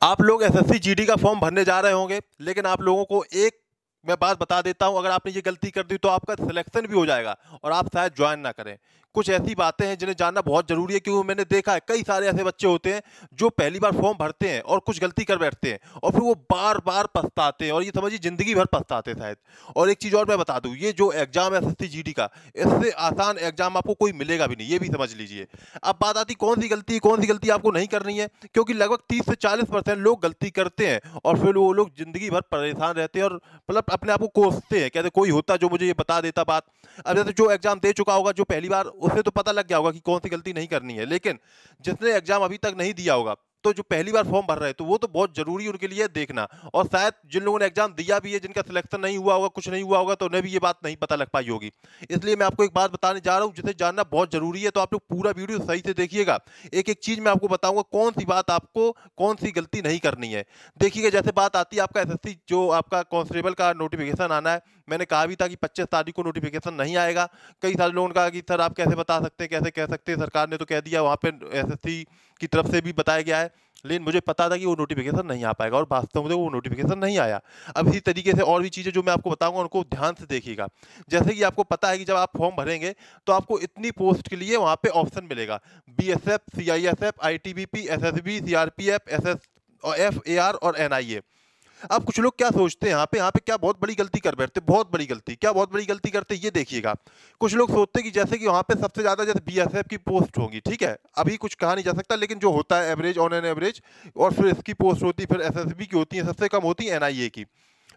आप लोग SSC GD का फॉर्म भरने जा रहे होंगे, लेकिन आप लोगों को एक मैं बात बता देता हूं, अगर आपने ये गलती कर दी तो आपका सिलेक्शन भी हो जाएगा और आप शायद ज्वाइन ना करें। कुछ ऐसी बातें हैं जिन्हें जानना बहुत जरूरी है, क्योंकि मैंने देखा है कई सारे ऐसे बच्चे होते हैं जो पहली बार फॉर्म भरते हैं और कुछ गलती कर बैठते हैं और फिर वो बार बार पछताते हैं, और ये समझिए जिंदगी भर पछताते हैं शायद। और एक चीज और मैं बता दूं, ये जो एग्जाम है एसएससी जीडी का, इससे आसान एग्जाम आपको कोई मिलेगा भी नहीं, ये भी समझ लीजिए। अब बात आती कौन सी गलती आपको नहीं करनी है, क्योंकि लगभग 30 से 40% लोग गलती करते हैं और फिर वो लोग जिंदगी भर परेशान रहते हैं और मतलब अपने आप को कोसते हैं, कहते कोई होता जो मुझे ये बता देता बात। अब जैसे जो एग्जाम दे चुका होगा जो पहली बार, उसे तो पता लग गया होगा कि कौन सी गलती नहीं करनी है, लेकिन जिसने एग्जाम अभी तक नहीं दिया होगा, तो जो पहली बार फॉर्म भर रहे हैं, तो वो तो बहुत जरूरी उनके लिए देखना। और शायद जिन लोगों ने एग्जाम दिया भी है, जिनका सिलेक्शन नहीं हुआ होगा, कुछ नहीं हुआ होगा, तो उन्हें भी ये बात नहीं पता लग पाई होगी। इसलिए मैं आपको एक बात बताने जा रहा हूं जिसे जानना बहुत जरूरी है, तो आप लोग पूरा वीडियो सही से देखिएगा। एक एक चीज मैं आपको बताऊंगा कौन सी बात आपको, कौन सी गलती नहीं करनी है। देखिएगा, जैसे बात आती है आपका एसएससी जो आपका कांस्टेबल का नोटिफिकेशन आना है, मैंने कहा भी था कि 25 तारीख को नोटिफिकेशन नहीं आएगा। कई सारे लोगों ने कहा कि सर आप कैसे बता सकते हैं, कैसे कह सकते हैं, सरकार ने तो कह दिया, वहां पे एसएससी की तरफ से भी बताया गया है। लेकिन मुझे पता था कि वो नोटिफिकेशन नहीं आ पाएगा और वास्तव में वो नोटिफिकेशन नहीं आया। अब इसी तरीके से और भी चीजें जो मैं आपको बताऊंगा उनको ध्यान से देखिएगा। जैसे कि आपको पता है कि जब आप फॉर्म भरेंगे तो आपको इतनी पोस्ट के लिए वहां पे ऑप्शन मिलेगा, BSF, CISF, ITBP, SSB, CRPF, SS और एफएआर और एनआईए। अब कुछ लोग क्या सोचते हैं, यहाँ पे क्या बहुत बड़ी गलती कर बैठते हैं, बहुत बड़ी गलती, क्या बहुत बड़ी गलती करते हैं ये देखिएगा। कुछ लोग सोचते हैं कि जैसे कि वहां पे सबसे ज्यादा जैसे बीएसएफ की पोस्ट होगी, ठीक है, अभी कुछ कहा नहीं जा सकता, लेकिन जो होता है एवरेज, ऑन एन एवरेज, और फिर इसकी पोस्ट होती है, फिर एसएसबी की होती है, सबसे कम होती है एनआईए की,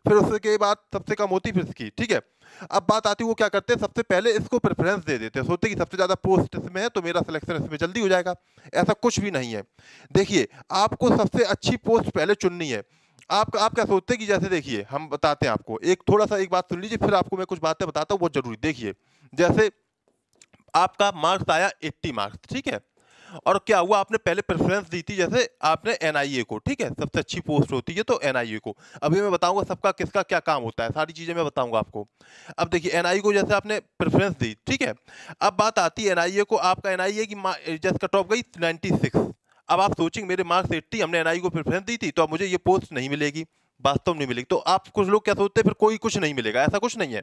फिर उसके बाद सबसे कम होती फिर इसकी, ठीक है। अब बात आती है वो क्या करते हैं, सबसे पहले इसको प्रेफरेंस दे देते हैं, सोचते हैं कि सबसे ज्यादा पोस्ट इसमें है तो मेरा सिलेक्शन इसमें जल्दी हो जाएगा। ऐसा कुछ भी नहीं है। देखिए, आपको सबसे अच्छी पोस्ट पहले चुननी है। आप क्या सोचते हैं कि जैसे देखिए हम बताते हैं आपको, एक थोड़ा सा एक बात सुन लीजिए, फिर आपको मैं कुछ बातें बताता हूँ बहुत जरूरी। देखिए, जैसे आपका मार्क्स आया 80 मार्क्स, ठीक है, और क्या हुआ, आपने पहले प्रेफरेंस दी थी जैसे आपने एनआईए को, ठीक है, सबसे अच्छी पोस्ट होती है तो एनआईए को। अभी मैं बताऊंगा सबका किसका क्या काम होता है, सारी चीजें मैं बताऊंगा आपको। अब देखिए, एनआईए को जैसे आपने प्रेफरेंस दी, ठीक है, अब बात आती है एनआईए को, आपका एनआईए की जैसे कट ऑफ गई 96। अब आप सोचेंगे मेरे मार्क्स 80, हमने एनआईए को प्रेफरेंस दी थी, तो अब मुझे ये पोस्ट नहीं मिलेगी, वास्तव में नहीं मिलेगी। तो आप कुछ लोग क्या सोचते हैं, फिर कोई कुछ नहीं मिलेगा, ऐसा कुछ नहीं है।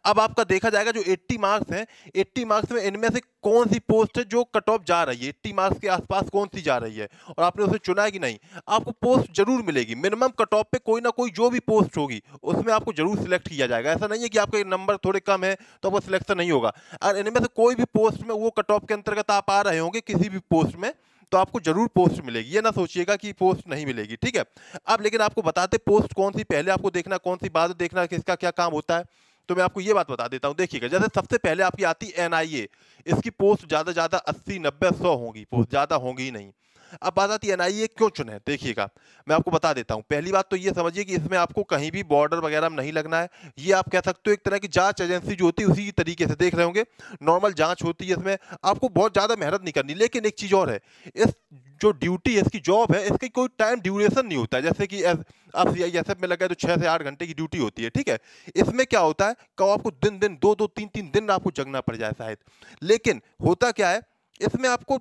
अब आपका देखा जाएगा जो 80 मार्क्स हैं, 80 मार्क्स में इनमें से कौन सी पोस्ट है जो कट ऑफ जा रही है, 80 मार्क्स के आसपास कौन सी जा रही है, और आपने उसे चुना है कि नहीं, आपको पोस्ट जरूर मिलेगी। मिनिमम कट ऑफ पे कोई ना कोई जो भी पोस्ट होगी उसमें आपको जरूर सिलेक्ट किया जाएगा। ऐसा नहीं है कि आपके नंबर थोड़े कम है तो आपका सिलेक्शन नहीं होगा। और इनमें से कोई भी पोस्ट में वो कट ऑफ के अंतर्गत आप आ रहे होंगे किसी भी पोस्ट में, तो आपको जरूर पोस्ट मिलेगी, ये ना सोचिएगा कि पोस्ट नहीं मिलेगी, ठीक है। अब लेकिन आपको बताते पोस्ट कौन सी पहले आपको देखना, कौन सी बाद देखना, किसका क्या काम होता है। तो मैं आपको ये बात बता देता हूं, देखिएगा, जैसे सबसे पहले आपकी आती एनआईए, इसकी पोस्ट ज्यादा ज्यादा 80, 90, 100 होगी, पोस्ट ज्यादा होंगी ही नहीं। अब बात आती है एनआईए क्यों चुने, देखिएगा मैं आपको बता देता हूं। पहली बात तो ये समझिए कि इसमें आपको कहीं भी बॉर्डर वगैरह में नहीं लगना है। ये आप कह सकते हो एक तरह की जांच एजेंसी जो होती है उसी तरीके से देख रहे होंगे, नॉर्मल जांच होती है, इसमें आपको बहुत ज्यादा मेहनत नहीं करनी। लेकिन एक चीज और है, इस जो ड्यूटी है, इसकी जॉब है, इसकी कोई टाइम ड्यूरेशन नहीं होता है, जैसे कि आप सीआईएसएफ में लगे तो 6 से 8 घंटे की ड्यूटी होती है, ठीक है। इसमें क्या होता है, कब आपको दिन दिन, 2 2 3 3 दिन आपको जगना पड़ जाए शायद। लेकिन होता क्या है, इसमें आपको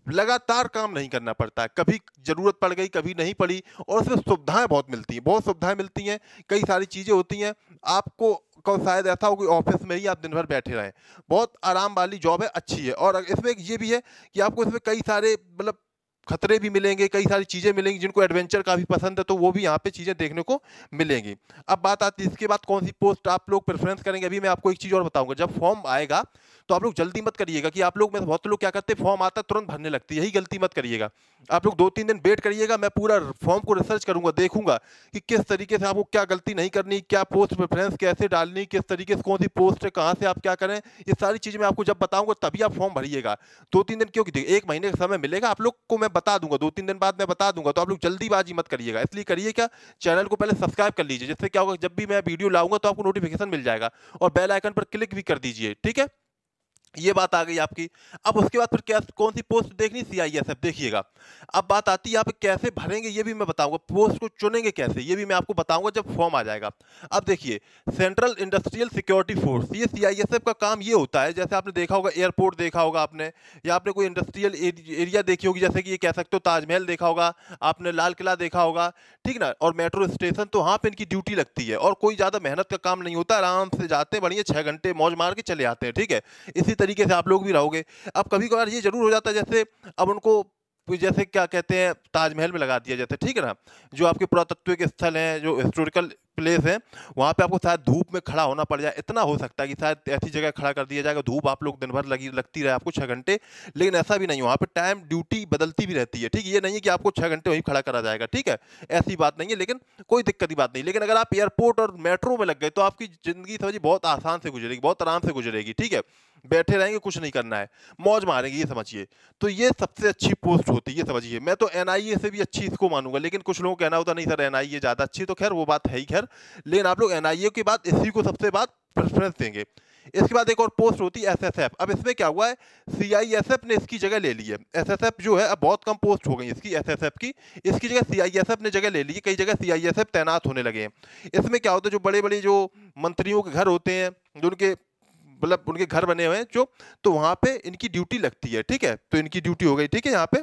लगातार काम नहीं करना पड़ता है, कभी जरूरत पड़ गई, कभी नहीं पड़ी, और उसमें सुविधाएं बहुत मिलती हैं, बहुत सुविधाएं मिलती हैं, कई सारी चीजें होती हैं। आपको शायद ऐसा हो कि ऑफिस में ही आप दिन भर बैठे रहें, बहुत आराम वाली जॉब है, अच्छी है। और इसमें ये भी है कि आपको इसमें कई सारे मतलब खतरे भी मिलेंगे, कई सारी चीजें मिलेंगी, जिनको एडवेंचर काफी पसंद है तो वो भी यहाँ पे चीजें देखने को मिलेंगी। अब बात आती है इसके बाद कौन सी पोस्ट आप लोग प्रेफरेंस करेंगे। अभी मैं आपको एक चीज और बताऊंगा, जब फॉर्म आएगा तो आप लोग जल्दी मत करिएगा कि आप लोग में से बहुत लोग क्या करते हैं, फॉर्म आता है तुरंत भरने लगती है, यही गलती मत करिएगा। आप लोग 2 3 दिन वेट करिएगा, मैं पूरा फॉर्म को रिसर्च करूंगा, देखूंगा कि किस तरीके से आपको क्या गलती नहीं करनी, क्या पोस्ट प्रेफरेंस कैसे डालनी, किस तरीके से कौन सी पोस्ट है, कहां से आप क्या करें, ये सारी चीजें मैं आपको जब बताऊंगा तभी आप फॉर्म भरिएगा। 2 3 दिन क्यों, 1 महीने का समय मिलेगा आप लोग को, मैं बता दूंगा, 2 3 दिन बाद मैं बता दूंगा, तो आप लोग जल्दीबाजी मत करिएगा। इसलिए करिए क्या, चैनल को पहले सब्सक्राइब कर लीजिए, जिससे क्या होगा, जब भी मैं वीडियो लाऊंगा तो आपको नोटिफिकेशन मिल जाएगा, और बेल आइकन पर क्लिक भी कर दीजिए, ठीक है। ये बात आ गई आपकी। अब उसके बाद फिर क्या कौन सी पोस्ट देखनी, सीआईएसएफ देखिएगा। अब बात आती है यहाँ पे कैसे भरेंगे, ये भी मैं बताऊंगा। पोस्ट को चुनेंगे कैसे, ये भी मैं आपको बताऊंगा जब फॉर्म आ जाएगा। अब देखिए, सेंट्रल इंडस्ट्रियल सिक्योरिटी फोर्स, ये सीआईएसएफ का काम ये होता है, जैसे आपने देखा होगा एयरपोर्ट देखा होगा आपने, या आपने कोई इंडस्ट्रियल एरिया देखी होगी, जैसे कि ये कह सकते हो ताजमहल देखा होगा आपने, लाल किला देखा होगा, ठीक ना, और मेट्रो स्टेशन, तो वहाँ पे इनकी ड्यूटी लगती है और कोई ज़्यादा मेहनत का काम नहीं होता, आराम से जाते हैं, बढ़िया 6 घंटे मौज मार के चले आते हैं, ठीक है। इसी तरीके से आप लोग भी रहोगे। अब कभी कभार ये जरूर हो जाता है, जैसे अब उनको जैसे क्या कहते हैं ताजमहल में लगा दिया जाता है, ठीक है ना, जो आपके पुरातत्व स्थल हैं, जो हिस्टोरिकल प्लेस है, वहाँ पे आपको शायद धूप में खड़ा होना पड़ जाए। इतना हो सकता है कि शायद ऐसी जगह खड़ा कर दिया जाएगा, धूप आप लोग दिन भर लगती रहे आपको 6 घंटे, लेकिन ऐसा भी नहीं, वहाँ पे टाइम ड्यूटी बदलती भी रहती है, ठीक है। ये नहीं है कि आपको 6 घंटे वहीं खड़ा करा जाएगा, ठीक है, ऐसी बात नहीं है, लेकिन कोई दिक्कत की बात नहीं। लेकिन अगर आप एयरपोर्ट और मेट्रो में लग गए तो आपकी जिंदगी समझिए बहुत आसान से गुजरेगी, बहुत आराम से गुजरेगी, ठीक है। बैठे रहेंगे, कुछ नहीं करना है, मौज मारेंगे, ये समझिए। तो ये सबसे अच्छी पोस्ट होती है, ये समझिए। मैं तो एनआईए से भी अच्छी इसको मानूंगा, लेकिन कुछ लोगों को कहना होता नहीं सर एनआईए ज्यादा अच्छी, तो खैर वो बात है ही खैर, लेकिन आप लोग एनआईए के बाद इसी को सबसे बाद प्रेफरेंस देंगे। इसके बाद एक और पोस्ट होती है एसएसएफ। अब इसमें क्या हुआ है, सीआईएसएफ ने इसकी जगह ले ली है। एसएसएफ जो है अब बहुत कम पोस्ट हो गई इसकी, एसएसएफ की, इसकी जगह सीआईएसएफ ने जगह ले ली है। कई जगह सीआईएसएफ तैनात होने लगे हैं। इसमें क्या होता है, जो बड़े बड़े जो मंत्रियों के घर होते हैं, जो उनके मतलब उनके घर बने हुए हैं जो, तो वहां पे इनकी ड्यूटी लगती है, ठीक है। तो इनकी ड्यूटी हो गई, ठीक है, यहाँ पे।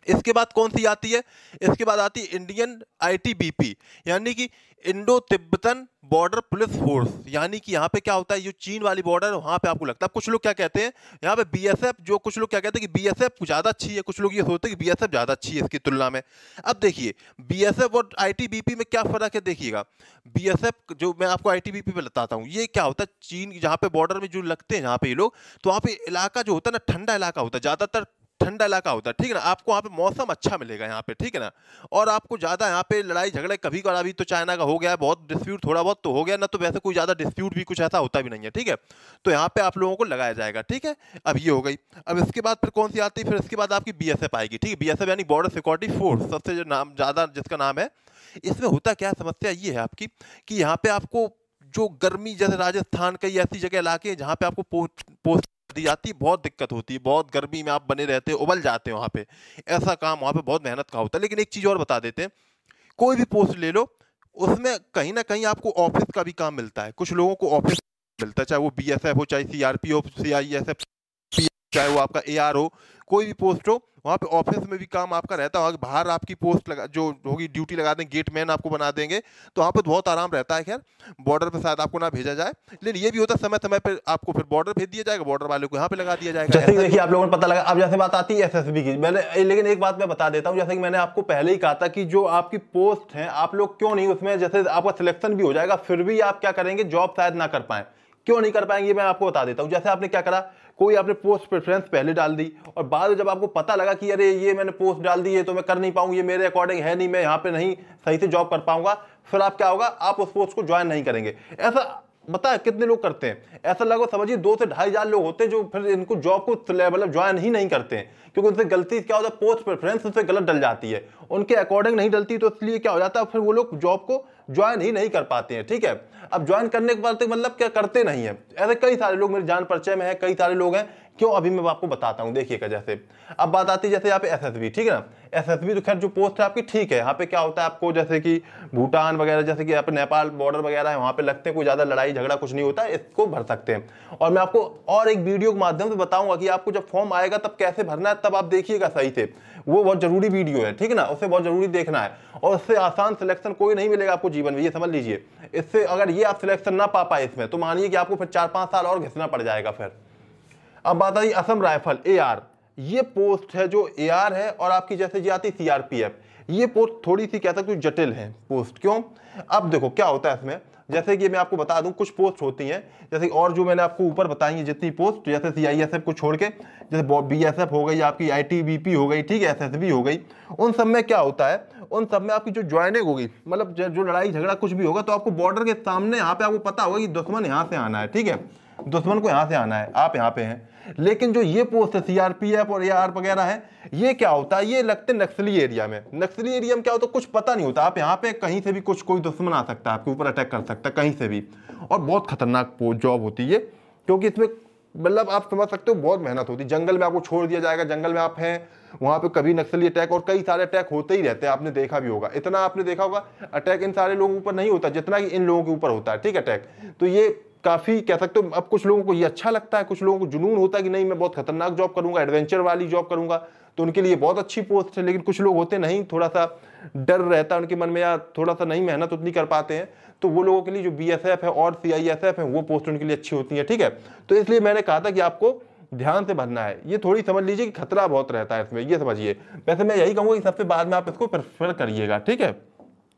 इसके बाद कौन सी आती है, इसके बाद आती है इंडियन आईटीबीपी, यानी कि Indo Tibetan border police force. यानी कि यहाँ पे क्या होता है, जो चीन वाली बॉर्डर है वहां पे आपको लगता है, कुछ लोग क्या कहते हैं यहाँ पे बीएसएफ, जो कुछ लोग क्या कहते हैं कि बीएसएफ ज्यादा अच्छी है, कुछ लोग ये सोचते हैं कि बीएसएफ ज्यादा अच्छी है इसकी तुलना में। अब देखिए बीएसएफ और आईटीबीपी में क्या फर्क है, देखिएगा। बीएसएफ जो मैं आपको आईटीबीपी पे बताता हूँ, ये क्या होता है, चीन जहाँ पे बॉर्डर में जो लगते हैं जहाँ पे ये लोग, तो वहाँ पे इलाका जो होता है ना, ठंडा इलाका होता है, ज्यादातर ठंडा इलाका होता है, ठीक है ना। आपको वहाँ पे मौसम अच्छा मिलेगा यहाँ पे, ठीक है ना। और आपको ज्यादा यहाँ पे लड़ाई झगड़े कभी कभार, अभी तो चाइना का हो गया है बहुत डिस्प्यूट, थोड़ा बहुत तो हो गया ना, तो वैसे कोई ज्यादा डिस्प्यूट भी कुछ ऐसा होता भी नहीं है, ठीक है। तो यहाँ पे आप लोगों को लगाया जाएगा, ठीक है। अब ये हो गई। अब इसके बाद फिर कौन सी आती है, फिर इसके बाद आपकी बीएसएफ आएगी, ठीक है। बीएसएफ यानी बॉर्डर सिक्योरिटी फोर्स, सबसे जो नाम ज्यादा जिसका नाम है। इसमें होता क्या है, समस्या ये है आपकी कि यहाँ पे आपको जो गर्मी, जैसे राजस्थान कई ऐसी जगह इलाके हैं जहाँ पे आपको पोस्ट दी जाती है, बहुत दिक्कत होती है, बहुत गर्मी में आप बने रहते हैं, उबल जाते हैं वहाँ पे। ऐसा काम वहाँ पे बहुत मेहनत का होता है। लेकिन एक चीज और बता देते हैं, कोई भी पोस्ट ले लो, उसमें कहीं ना कहीं आपको ऑफिस का भी काम मिलता है। कुछ लोगों को ऑफिस मिलता है, चाहे वो बीएसएफ हो, चाहे सीआरपी हो, सीआईएसएफ, चाहे वो आपका एआर हो, कोई भी पोस्ट हो, वहाँ पे ऑफिस में भी काम आपका रहता है। बाहर आपकी पोस्ट लगा जो होगी, ड्यूटी लगा देंगे, गेटमैन आपको बना देंगे, तो वहाँ पे बहुत आराम रहता है। खैर बॉर्डर पे शायद आपको ना भेजा जाए, लेकिन ये भी होता है समय समय पे आपको फिर बॉर्डर भेज दिया जाएगा, बॉर्डर वाले को यहाँ पे लगा दिया जाएगा। जैसे कि देखिए आप लोगों को पता लगा। अब जैसे बात आती है एसएसबी की, मैंने लेकिन एक बात मैं बता देता हूँ, जैसे कि मैंने आपको पहले ही कहा था कि जो आपकी पोस्ट है, आप लोग क्यों नहीं उसमें, जैसे आपका सिलेक्शन भी हो जाएगा, फिर भी आप क्या करेंगे, जॉब शायद ना कर पाए। क्यों नहीं कर पाएंगे मैं आपको बता देता हूं। जैसे आपने क्या करा, कोई आपने पोस्ट प्रेफरेंस पहले डाल दी, और बाद में जब आपको पता लगा कि अरे ये मैंने पोस्ट डाल दी है तो मैं कर नहीं पाऊंगा, ये मेरे अकॉर्डिंग है नहीं, मैं यहाँ पे नहीं सही से जॉब कर पाऊंगा, फिर आप क्या होगा, आप उस पोस्ट को ज्वाइन नहीं करेंगे। ऐसा बता कितने लोग करते हैं, ऐसा लगभग समझिए 2 से 2.5 लोग होते हैं जो फिर इनको जॉब को मतलब ज्वाइन ही नहीं करते हैं, क्योंकि उनसे गलती क्या होता है, पोस्ट प्रेफरेंस उनसे गलत डल जाती है, उनके अकॉर्डिंग नहीं डलती, तो इसलिए क्या हो जाता है, फिर वो लोग जॉब को ज्वाइन ही नहीं कर पाते हैं, ठीक है। अब ज्वाइन करने के बाद मतलब क्या करते नहीं है, ऐसे कई सारे लोग मेरे जान परिचय में है, कई सारे लोग हैं। क्यों, अभी मैं आपको बताता हूं, देखिएगा। जैसे अब बात आती है जैसे यहाँ पे एसएसबी, ठीक है ना। एसएसबी तो खैर जो पोस्ट है आपकी, ठीक है। यहाँ पे क्या होता है आपको, जैसे कि भूटान वगैरह, जैसे कि यहाँ पे नेपाल बॉर्डर वगैरह है, वहां पे लगते हैं, कोई ज्यादा लड़ाई झगड़ा कुछ नहीं होता है, इसको भर सकते हैं। और मैं आपको और एक वीडियो के माध्यम से बताऊंगा कि आपको जब फॉर्म आएगा तब कैसे भरना है, तब आप देखिएगा सही से, वो बहुत जरूरी वीडियो है, ठीक है ना, उससे बहुत जरूरी देखना है। और उससे आसान सिलेक्शन कोई नहीं मिलेगा आपको जीवन में, ये समझ लीजिए। इससे अगर ये आप सिलेक्शन ना पा पाए इसमें, तो मानिए कि आपको फिर 4-5 साल और घिसना पड़ जाएगा फिर। अब बात आई असम राइफल, एआर, ये पोस्ट है जो एआर है, और आपकी जैसे जी आती सीआरपीएफ, ये पोस्ट थोड़ी सी कह सकते हो जटिल है पोस्ट। क्यों, अब देखो क्या होता है इसमें, जैसे कि मैं आपको बता दूं, कुछ पोस्ट होती हैं जैसे, और जो मैंने आपको ऊपर बताई है जितनी पोस्ट, जैसे सीआईएसएफ को छोड़ के, जैसे बीएसएफ हो गई, आपकी आईटीबीपी हो गई, ठीक है, एसएसबी हो गई, उन सब में क्या होता है, उन सब में आपकी जो ज्वाइनिंग होगी, मतलब जो लड़ाई झगड़ा कुछ भी होगा, तो आपको बॉर्डर के सामने यहाँ पे आपको पता होगा कि दुश्मन यहाँ से आना है, ठीक है, दुश्मन को यहाँ से आना है, आप यहाँ पे हैं। लेकिन जो ये पोस्ट है सीआरपीएफ और एआर वगैरह है, ये क्या होता है, ये लगते नक्सली एरिया में। नक्सली एरिया में क्या होता है, कुछ पता नहीं होता, आप यहाँ पे कहीं से भी कुछ कोई दुश्मन आ सकता है, आपके ऊपर अटैक कर सकता है कहीं से भी, और बहुत खतरनाक जॉब होती है, क्योंकि इसमें मतलब आप समझ सकते हो बहुत मेहनत होती है। जंगल में आपको छोड़ दिया जाएगा, जंगल में आप हैं, वहां पे कभी नक्सली अटैक और कई सारे अटैक होते ही रहते हैं, आपने देखा भी होगा। इतना आपने देखा होगा अटैक इन सारे लोगों के ऊपर नहीं होता जितना कि इन लोगों के ऊपर होता है, ठीक है, अटैक। तो ये काफी कह सकते हो, अब कुछ लोगों को ये अच्छा लगता है, कुछ लोगों को जुनून होता है कि नहीं मैं बहुत खतरनाक जॉब करूंगा, एडवेंचर वाली जॉब करूंगा, तो उनके लिए बहुत अच्छी पोस्ट है। लेकिन कुछ लोग होते नहीं, थोड़ा सा डर रहता है उनके मन में, या थोड़ा सा नहीं मेहनत उतनी कर पाते हैं, तो वो लोगों के लिए जो बीएसएफ है और सीआईएसएफ है वो पोस्ट उनके लिए अच्छी होती है, ठीक है। तो इसलिए मैंने कहा था कि आपको ध्यान से भरना है। ये थोड़ी समझ लीजिए कि खतरा बहुत रहता है इसमें, ये समझिए। वैसे मैं यही कहूंगा कि सबसे बाद में आप इसको प्रेफर करिएगा, ठीक है।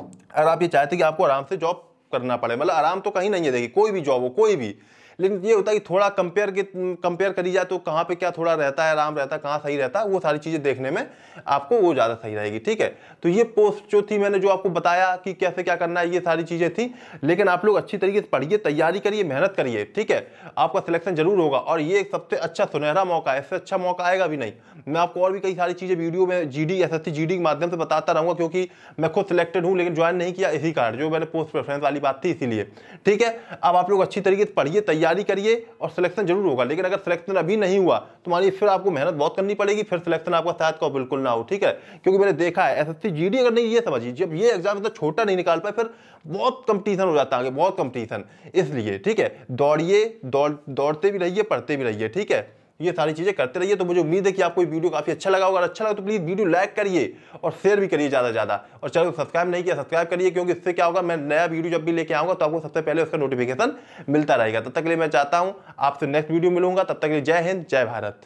अगर आप ये चाहते कि आपको आराम से जॉब करना पड़े, मतलब आराम तो कहीं नहीं है, देखिए कोई भी जॉब हो, कोई भी, लेकिन ये होता है कि थोड़ा कंपेयर करी जाए तो कहाँ पे क्या थोड़ा रहता है, आराम रहता है, कहाँ सही रहता है, वो सारी चीजें देखने में आपको वो ज्यादा सही रहेगी, ठीक है। तो ये पोस्ट जो थी मैंने जो आपको बताया कि कैसे क्या करना है, ये सारी चीजें थी। लेकिन आप लोग अच्छी तरीके से पढ़िए, तैयारी करिए, मेहनत करिए, ठीक है, आपका सिलेक्शन जरूर होगा। और ये एक सबसे अच्छा सुनहरा मौका है, इससे अच्छा मौका आएगा भी नहीं। मैं आपको और भी कई सारी चीजें वीडियो में जीडी एसएससी जीडी के माध्यम से बताता रहूंगा, क्योंकि मैं खुद सिलेक्टेड हूं लेकिन ज्वाइन नहीं किया, इसी कारण जो मैंने पोस्ट प्रेफरेंस वाली बात थी, इसीलिए, ठीक है। अब आप लोग अच्छी तरीके से पढ़िए, तैयारी करिए और सिलेक्शन जरूर होगा। लेकिन अगर सिलेक्शन अभी नहीं हुआ तो मानिए फिर आपको मेहनत बहुत करनी पड़ेगी, फिर सिलेक्शन आपका शायद को बिल्कुल ना हो, ठीक है। क्योंकि मैंने देखा है एसएससी जीडी, अगर नहीं, ये समझिए जब ये एग्जाम इतना छोटा नहीं निकाल पाए फिर बहुत कंपटीशन हो जाता है आगे, बहुत कंपटीशन। इसलिए ठीक है, दौड़िए, दौड़ते भी रहिए, पढ़ते भी रहिए, ठीक है, ये सारी चीजें करते रहिए। तो मुझे उम्मीद है कि आपको ये वीडियो काफी अच्छा लगा होगा। अगर अच्छा लगा तो प्लीज वीडियो लाइक करिए और शेयर भी करिए ज्यादा से ज्यादा, और चैनल को सब्सक्राइब नहीं किया सब्सक्राइब करिए, क्योंकि इससे क्या होगा, मैं नया वीडियो जब भी लेके आऊंगा तो आपको सबसे पहले उसका नोटिफिकेशन मिलता रहेगा। तब तक के लिए मैं चाहता हूं आपसे नेक्स्ट वीडियो मिलूंगा, तब तक के लिए जय हिंद, जय भारत।